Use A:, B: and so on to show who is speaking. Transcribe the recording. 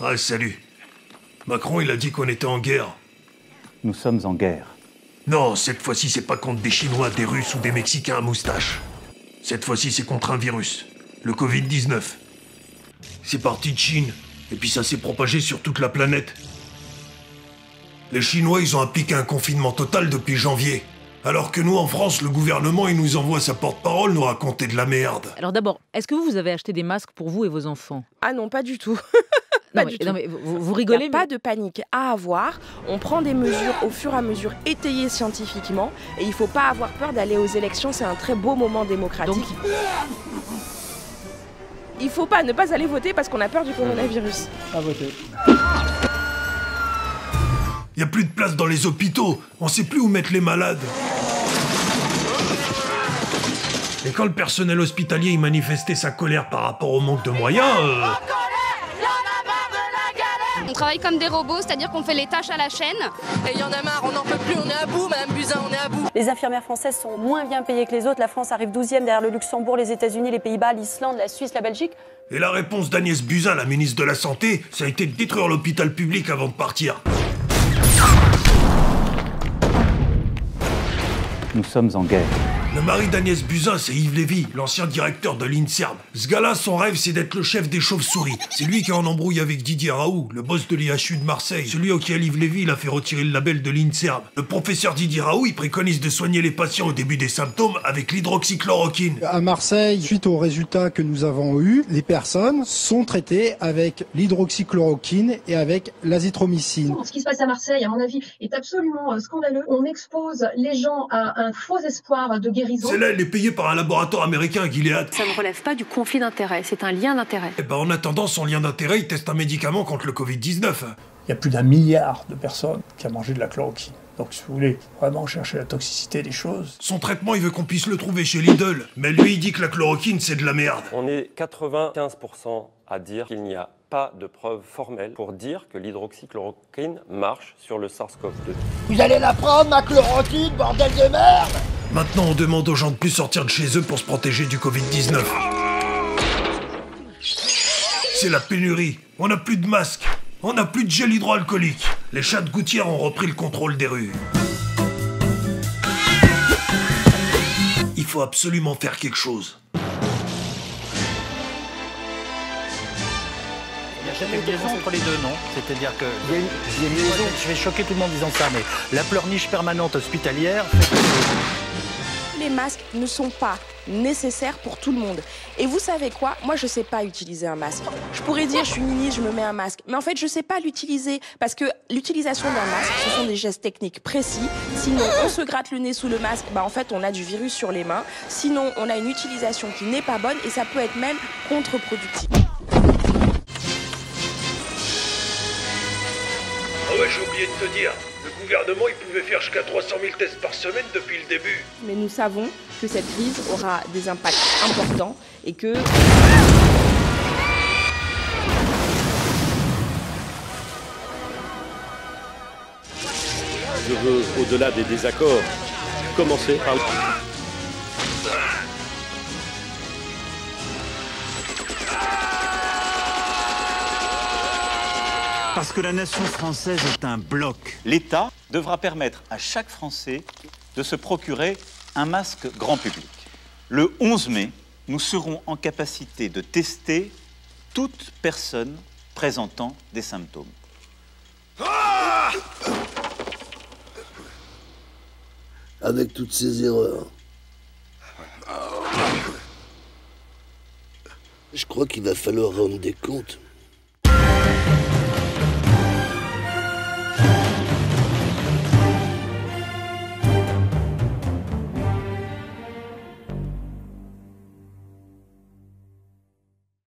A: Ah, salut. Macron, il a dit qu'on était en guerre.
B: Nous sommes en guerre.
A: Non, cette fois-ci, c'est pas contre des Chinois, des Russes ou des Mexicains à moustache. Cette fois-ci, c'est contre un virus. Le Covid-19. C'est parti de Chine, et puis ça s'est propagé sur toute la planète. Les Chinois, ils ont appliqué un confinement total depuis janvier. Alors que nous, en France, le gouvernement, il nous envoie sa porte-parole nous raconter de la merde.
C: Alors d'abord, est-ce que vous avez acheté des masques pour vous et vos enfants?
D: Ah non, pas du tout.
C: Non mais vous rigolez,
D: Il n'y a pas de panique à avoir. On prend des mesures au fur et à mesure étayées scientifiquement. Et il ne faut pas avoir peur d'aller aux élections. C'est un très beau moment démocratique.
C: Donc,
D: il ne faut pas ne pas aller voter parce qu'on a peur du coronavirus.
E: À voter.
A: Y a plus de place dans les hôpitaux. On sait plus où mettre les malades. Et quand le personnel hospitalier y manifestait sa colère par rapport au manque de moyens,
F: On travaille comme des robots, c'est-à-dire qu'on fait les tâches à la chaîne.
G: Et il y en a marre, on n'en peut plus, on est à bout, Madame Buzyn, on est à bout.
H: Les infirmières françaises sont moins bien payées que les autres. La France arrive 12e derrière le Luxembourg, les États-Unis, les Pays-Bas, l'Islande, la Suisse, la Belgique.
A: Et la réponse d'Agnès Buzyn, la ministre de la Santé, ça a été de détruire l'hôpital public avant de partir.
B: Nous sommes en guerre.
A: Le mari d'Agnès Buzyn, c'est Yves Lévy, l'ancien directeur de l'INSERM. Ce gars-là, son rêve, c'est d'être le chef des chauves-souris. C'est lui qui est en embrouille avec Didier Raoult, le boss de l'IHU de Marseille. Celui auquel Yves Lévy, il a fait retirer le label de l'INSERM. Le professeur Didier Raoult, il préconise de soigner les patients au début des symptômes avec l'hydroxychloroquine.
E: À Marseille, suite aux résultats que nous avons eus, les personnes sont traitées avec l'hydroxychloroquine et avec l'azithromycine.
I: Ce qui se passe à Marseille, à mon avis, est absolument scandaleux. On expose les gens à un faux espoir de guérison.
A: Celle-là, elle est payée par un laboratoire américain, Gilead.
H: Ça ne relève pas du conflit d'intérêts, c'est un lien d'intérêt.
A: Et ben en attendant son lien d'intérêt, il teste un médicament contre le Covid-19.
J: Il y a plus d'1 milliard de personnes qui ont mangé de la chloroquine. Donc si vous voulez vraiment chercher la toxicité des choses...
A: Son traitement, il veut qu'on puisse le trouver chez Lidl. Mais lui, il dit que la chloroquine, c'est de la merde.
K: On est 95% à dire qu'il n'y a pas de preuves formelles pour dire que l'hydroxychloroquine marche sur le SARS-CoV-2.
L: Vous allez la prendre, ma chloroquine, bordel de merde!
A: Maintenant, on demande aux gens de plus sortir de chez eux pour se protéger du Covid-19. C'est la pénurie. On n'a plus de masques. On n'a plus de gel hydroalcoolique. Les chats de gouttière ont repris le contrôle des rues. Il faut absolument faire quelque chose.
B: Il y a une liaison entre les deux, non? C'est-à-dire que... Je vais choquer tout le monde en disant ça, mais la pleurniche permanente hospitalière fait que...
D: Les masques ne sont pas nécessaires pour tout le monde. Et vous savez quoi? Moi, je ne sais pas utiliser un masque. Je pourrais dire, je suis ministre, je me mets un masque. Mais en fait, je ne sais pas l'utiliser. Parce que l'utilisation d'un masque, ce sont des gestes techniques précis. Sinon, on se gratte le nez sous le masque. Bah, en fait, on a du virus sur les mains. Sinon, on a une utilisation qui n'est pas bonne et ça peut être même contre-productif.
A: Ah ouais, j'ai oublié de te dire. Le gouvernement, il pouvait faire jusqu'à 300 000 tests par semaine depuis le début.
D: Mais nous savons que cette crise aura des impacts importants et que...
K: Je veux, au-delà des désaccords, commencer par le...
B: Parce que la nation française est un bloc.
M: L'État devra permettre à chaque Français de se procurer un masque grand public. Le 11 mai, nous serons en capacité de tester toute personne présentant des symptômes.
L: Avec toutes ces erreurs, je crois qu'il va falloir rendre des comptes.